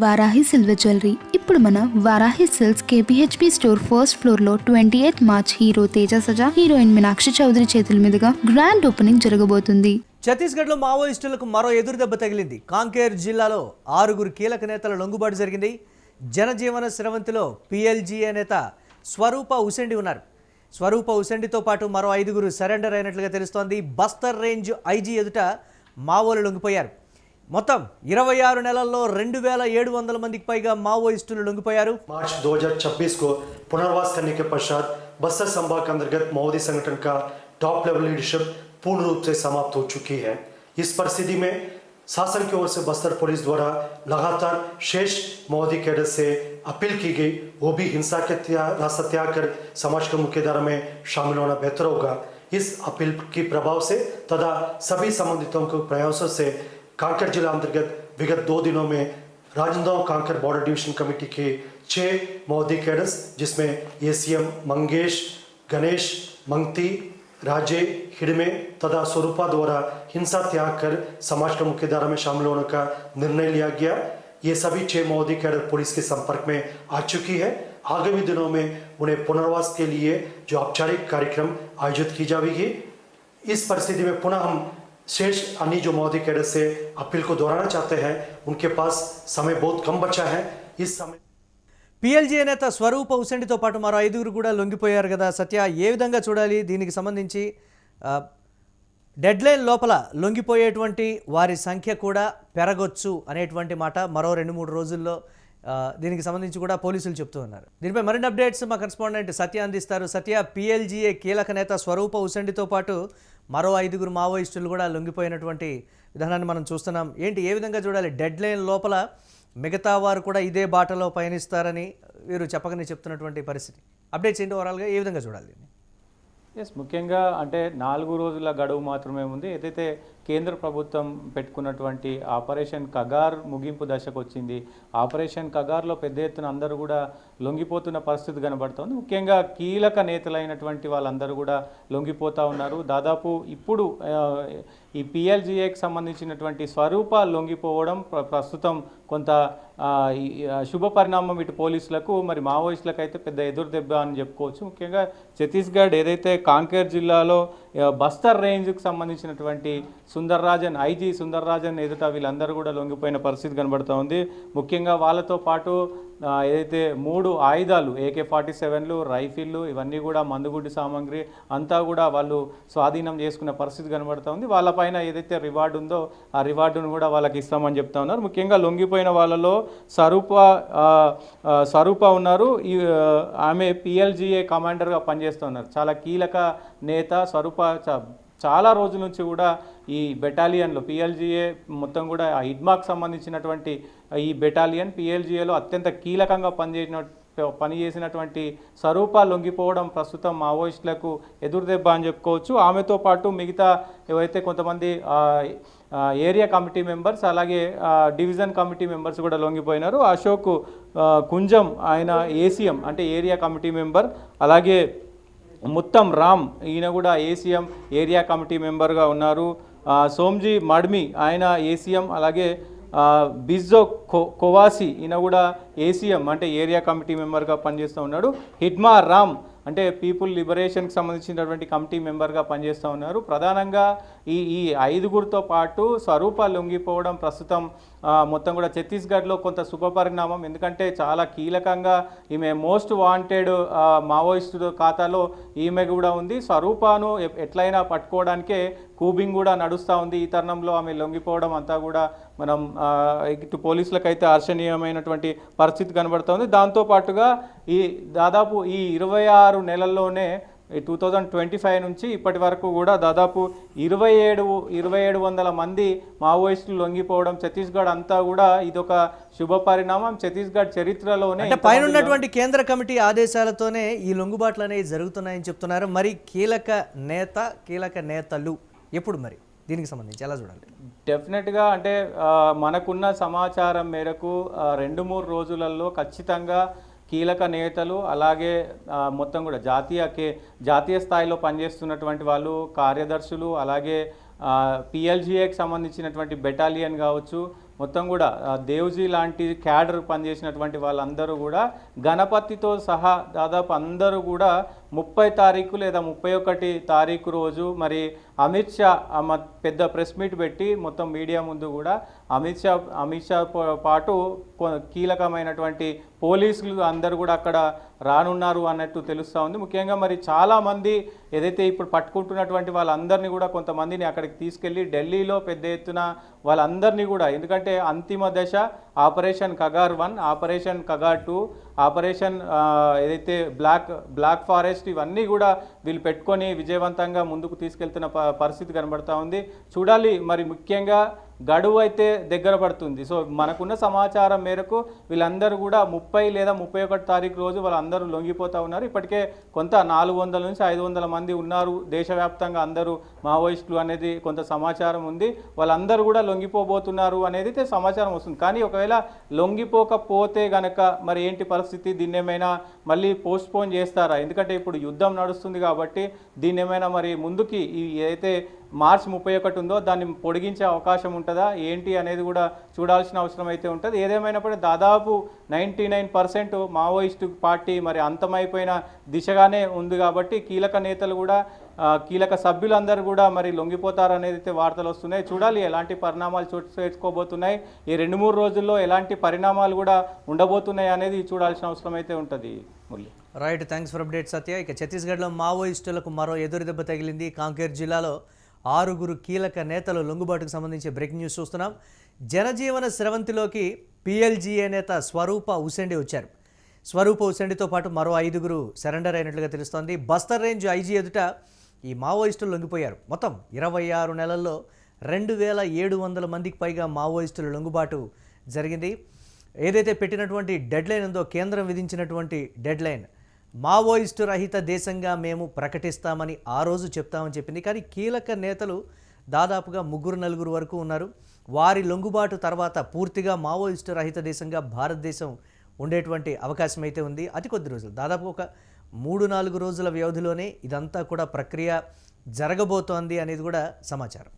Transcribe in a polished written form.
Varahi silver jewellery ఇప్పుడు మన Varahi silks KPHB store first floor లో 28 March hero Teja Sajja heroine Meenakshi Chaudhary చేతుల మీదుగా గ్రాండ్ ఓపెనింగ్ జరగబోతుంది. ఛత్తీస్గఢ్ లో మావోయిస్టులకు మరో ఎదురు దెబ్బ తగిలింది. కాంకేర్ జిల్లాలో 6 కీలక నేతల లొంగుబాటు జరిగింది. జనజీవన స్రవంతిలో పిఎల్జీఏ నేత స్వరూప ఉసెండి ఉన్నారు. స్వరూప ఉసెండితో పాటు మరో 5 సరెండర్ అయినట్లుగా తెలుస్తోంది. బస్తర్ రేంజ్ ఐజీ ఎదుట మావోలు లొంగిపోయారు. మొత్తం 26 నెలల్లో 2700 మందికి పైగా మావోయిస్టులు లొంగిపోయారు. मार्च 2026 को पुनर्वास करने के पश्चात बस्तर संभाग के अंतर्गत माओवादी संगठन का टॉप लेवल लीडरशिप पूर्ण रूप से समाप्त हो चुकी है. इस परिस्थिति में शासन की ओर से बस्तर पुलिस द्वारा लगातार शेष माओवादी कैडर से अपील की गई, वो भी हिंसा के रास्ता त्याग कर समाज के मुख्यधारा में शामिल होना बेहतर होगा. इस अपील की प्रभाव से तथा सभी संबंधितों के प्रयासों से कांकेर जिला अंतर्गत विगत 2 दिनों में Rajnandgaon Kanker border division committee के 6 माओवादी कैडर्स जिसमें एसीएम मंगेश, गणेश, मंगती, राजे, हिडमे तथा स्वरूपा द्वारा हिंसा त्याग कर समाज के मुख्यधारा में शामिल होने का निर्णय लिया गया. ये सभी 6 माओवादी कैडर पुलिस के संपर्क में आ चुकी है. आगामी दिनों में उन्हें पुनर्वास के लिए जो औपचारिक कार्यक्रम आयोजित की जाएगी. इस परिस्थिति में पुनः हम शेष अन्य जो माओवादी कैडर से अपील को दोहराना चाहते हैं. उनके पास समय बहुत कम बचा है. इस समय పిఎల్జీఏ నేత స్వరూప ఉసెండితో పాటు మరో 5 కూడా లొంగిపోయారు కదా సత్య, ఏ విధంగా చూడాలి? దీనికి సంబంధించి డెడ్లైన్ లోపల లొంగిపోయేటువంటి వారి సంఖ్య కూడా పెరగొచ్చు అనేటువంటి మాట మరో 2-3 రోజుల్లో దీనికి సంబంధించి కూడా పోలీసులు చెప్తూ ఉన్నారు. దీనిపై మరిన్ని అప్డేట్స్ మా కరెస్పాండెంట్ సత్య అందిస్తారు. సత్య, పిఎల్జీఏ కీలక నేత స్వరూప ఉసెండితో పాటు మరో 5 మావోయిస్టులు కూడా లొంగిపోయినటువంటి విధానాన్ని మనం చూస్తున్నాం. ఏంటి, ఏ విధంగా చూడాలి? డెడ్లైన్ లోపల మిగతా వారు కూడా ఇదే బాటలో పయనిస్తారని వీరు చెప్పకనే చెప్తున్నటువంటి పరిస్థితి. అప్డేట్స్ ఏంటి, ఓవరాల్గా ఏ విధంగా చూడాలి దీన్ని? ముఖ్యంగా అంటే 4 రోజుల గడువు మాత్రమే ఉంది. ఏదైతే కేంద్ర ప్రభుత్వం పెట్టుకున్నటువంటి ఆపరేషన్ కగార్ ముగింపు దశకు వచ్చింది. ఆపరేషన్ కగార్లో పెద్ద ఎత్తున అందరూ కూడా లొంగిపోతున్న పరిస్థితి కనబడుతుంది. ముఖ్యంగా కీలక నేతలైనటువంటి వాళ్ళందరూ కూడా లొంగిపోతూ ఉన్నారు. దాదాపు ఇప్పుడు ఈ పిఎల్జీఏకి సంబంధించినటువంటి స్వరూప లొంగిపోవడం ప్రస్తుతం కొంత శుభ పరిణామం ఇటు పోలీసులకు, మరి మావోయిస్టులకు అయితే పెద్ద ఎదురు దెబ్బ అని చెప్పుకోవచ్చు. ముఖ్యంగా ఛత్తీస్గఢ్ ఏదైతే కాంకేర్ జిల్లాలో బస్తర్ రేంజ్కి సంబంధించినటువంటి సుందర్రాజన్, ఐజీ సుందర్రాజన్ ఎదుట వీళ్ళందరూ కూడా లొంగిపోయిన పరిస్థితి కనబడుతూ ఉంది. ముఖ్యంగా వాళ్ళతో పాటు ఏదైతే 3 ఆయుధాలు AK-47లు, రైఫిళ్ళు, ఇవన్నీ కూడా మందుగుడ్డి సామాగ్రి అంతా కూడా వాళ్ళు స్వాధీనం చేసుకున్న పరిస్థితి కనబడుతూ ఉంది. వాళ్ళపైన ఏదైతే రివార్డు ఉందో ఆ రివార్డును కూడా వాళ్ళకి ఇస్తామని చెప్తా ఉన్నారు. ముఖ్యంగా లొంగిపోయిన వాళ్ళలో స్వరూప ఉన్నారు. ఆమె పిఎల్జీఏ కమాండర్గా పనిచేస్తూ ఉన్నారు. చాలా కీలక నేత స్వరూప. చాలా రోజుల నుంచి కూడా ఈ బెటాలియన్లో పిఎల్జీఏ మొత్తం కూడా హిడ్మాకు సంబంధించినటువంటి ఈ బెటాలియన్ పిఎల్జీఏలో అత్యంత కీలకంగా పనిచేసినటువంటి స్వరూప లొంగిపోవడం ప్రస్తుతం మావోయిస్టులకు ఎదురుదెబ్బ అని చెప్పుకోవచ్చు. ఆమెతో పాటు మిగతా ఏవైతే కొంతమంది ఏరియా కమిటీ మెంబర్స్, అలాగే డివిజన్ కమిటీ మెంబర్స్ కూడా లొంగిపోయినారు. అశోక్ కుంజం, ఆయన ఏసీఎం అంటే ఏరియా కమిటీ మెంబర్, అలాగే మొత్తం రామ్, ఈయన కూడా ఏసీఎం ఏరియా కమిటీ మెంబర్గా ఉన్నారు. సోమ్జీ మడ్మి, ఆయన ఏసీఎం, అలాగే బిజ్జో కోవాసి, ఈయన కూడా ఏసీఎం అంటే ఏరియా కమిటీ మెంబర్గా పనిచేస్తూ ఉన్నాడు. హిడ్మా రామ్ అంటే పీపుల్ లిబరేషన్కి సంబంధించినటువంటి కమిటీ మెంబర్గా పనిచేస్తూ ఉన్నారు. ప్రధానంగా ఈ 5 పాటు స్వరూప లొంగిపోవడం ప్రస్తుతం మొత్తం కూడా ఛత్తీస్గఢ్లో కొంత శుభపరిణామం. ఎందుకంటే చాలా కీలకంగా ఈమె మోస్ట్ వాంటెడ్ మావోయిస్టు ఖాతాలో ఈమె కూడా ఉంది. స్వరూపాను ఎట్లయినా పట్టుకోవడానికే కూబింగ్ కూడా నడుస్తూ ఉంది. ఈ తరుణంలో ఆమె లొంగిపోవడం అంతా కూడా మనం ఇటు పోలీసులకైతే హర్షణీయమైనటువంటి పరిస్థితి కనబడుతుంది. దాంతోపాటుగా దాదాపు ఈ 26 నెలల్లోనే 2025 నుంచి ఇప్పటి వరకు కూడా దాదాపు 2700 మంది మావోయిస్టులు లొంగిపోవడం ఛత్తీస్గఢ్ అంతా కూడా ఇదొక శుభ పరిణామం. ఛత్తీస్గఢ్ చరిత్రలోనే పైన ఉన్నటువంటి కేంద్ర కమిటీ ఆదేశాలతోనే ఈ లొంగుబాట్లు అనేవి జరుగుతున్నాయని చెప్తున్నారు. మరి కీలక నేతలు ఎప్పుడు, మరి దీనికి సంబంధించి ఎలా చూడాలి? డెఫినెట్గా అంటే మనకున్న సమాచారం మేరకు 2-3 రోజులలో ఖచ్చితంగా కీలక నేతలు, అలాగే మొత్తం కూడా జాతీయ స్థాయిలో పనిచేస్తున్నటువంటి వాళ్ళు, కార్యదర్శులు, అలాగే పిఎల్జీఏకి సంబంధించినటువంటి బెటాలియన్ కావచ్చు, మొత్తం కూడా దేవ్జీ లాంటి క్యాడర్ పనిచేసినటువంటి వాళ్ళందరూ కూడా గణపతితో సహా దాదాపు అందరూ కూడా 30 తారీఖు లేదా 31 తారీఖు రోజు మరి అమిత్ షా పెద్ద ప్రెస్ మీట్ పెట్టి మొత్తం మీడియా ముందు కూడా అమిత్ షా పాటు కీలకమైనటువంటి పోలీసులు అందరూ కూడా అక్కడ రానున్నారు అన్నట్టు తెలుస్తూ ఉంది. ముఖ్యంగా మరి చాలామంది ఏదైతే ఇప్పుడు పట్టుకుంటున్నటువంటి వాళ్ళందరినీ కూడా కొంతమందిని అక్కడికి తీసుకెళ్ళి ఢిల్లీలో పెద్ద ఎత్తున వాళ్ళందరినీ కూడా, ఎందుకంటే అంతిమ దశ operation Kagar 1, operation Kagar 2, operation ఏదైతే బ్లాక్ ఫారెస్ట్, ఇవన్నీ కూడా వీళ్ళు పెట్టుకొని విజయవంతంగా ముందుకు తీసుకెళ్తున్న పరిస్థితి కనబడతా ఉంది. చూడాలి మరి. ముఖ్యంగా గడువు అయితే దగ్గర పడుతుంది. సో మనకున్న సమాచారం మేరకు వీళ్ళందరూ కూడా 30 లేదా 31 తారీఖు రోజు వాళ్ళందరూ లొంగిపోతూ ఉన్నారు. ఇప్పటికే కొంత 400 నుంచి 500 మంది ఉన్నారు దేశవ్యాప్తంగా అందరూ మావోయిస్టులు అనేది కొంత సమాచారం ఉంది. వాళ్ళందరూ కూడా లొంగిపోబోతున్నారు అనేది అయితే సమాచారం వస్తుంది. కానీ ఒకవేళ లొంగిపోకపోతే గనక మరి ఏంటి పరిస్థితి? దీన్ని ఏమైనా మళ్ళీ పోస్ట్పోన్ చేస్తారా? ఎందుకంటే ఇప్పుడు యుద్ధం నడుస్తుంది కాబట్టి దీన్ని ఏమైనా మరి ముందుకి ఏదైతే మార్చి 31 ఉందో దాన్ని పొడిగించే అవకాశం ఉంటుందా ఏంటి అనేది కూడా చూడాల్సిన అవసరం అయితే ఉంటుంది. ఏదేమైనప్పుడు దాదాపు 99% మావోయిస్టు పార్టీ మరి అంతమైపోయిన దిశగానే ఉంది కాబట్టి కీలక నేతలు కూడా కీలక సభ్యులందరూ కూడా మరి లొంగిపోతారనేది అయితే వార్తలు వస్తున్నాయి. చూడాలి ఎలాంటి పరిణామాలు చోటు చేసుకోబోతున్నాయి, ఈ 2-3 రోజుల్లో ఎలాంటి పరిణామాలు కూడా ఉండబోతున్నాయి అనేది చూడాల్సిన అవసరం అయితే ఉంటుంది. Murali. Right, thanks for update Satya. ఇక ఛత్తీస్గఢ్లో మావోయిస్టులకు మరో ఎదురు దెబ్బ తగిలింది. కాంకేర్ జిల్లాలో 6 కీలక నేతలు లొంగుబాటుకు సంబంధించి బ్రేకింగ్ న్యూస్ చూస్తున్నాం. జనజీవన స్రవంతిలోకి పిఎల్జీఏ నేత స్వరూప ఉసెండి వచ్చారు. స్వరూప ఉసెండితో పాటు మరో 5 సరెండర్ అయినట్లుగా తెలుస్తోంది. బస్తర్ రేంజ్ ఐజీ ఎదుట ఈ మావోయిస్టులు లొంగిపోయారు. మొత్తం 26 నెలల్లో 2700 మందికి పైగా మావోయిస్టుల లొంగుబాటు జరిగింది. ఏదైతే పెట్టినటువంటి డెడ్లైన్ ఉందో, కేంద్రం విధించినటువంటి డెడ్లైన్, మావోయిస్టు రహిత దేశంగా మేము ప్రకటిస్తామని ఆ రోజు చెప్తామని చెప్పింది. కానీ కీలక నేతలు దాదాపుగా 3-4 వరకు ఉన్నారు. వారి లొంగుబాటు తర్వాత పూర్తిగా మావోయిస్టు రహిత దేశంగా భారతదేశం ఉండేటువంటి అవకాశం అయితే ఉంది. అతి కొద్ది రోజులు, దాదాపు ఒక 3-4 రోజుల వ్యవధిలోనే ఇదంతా కూడా ప్రక్రియ జరగబోతోంది అనేది కూడా సమాచారం.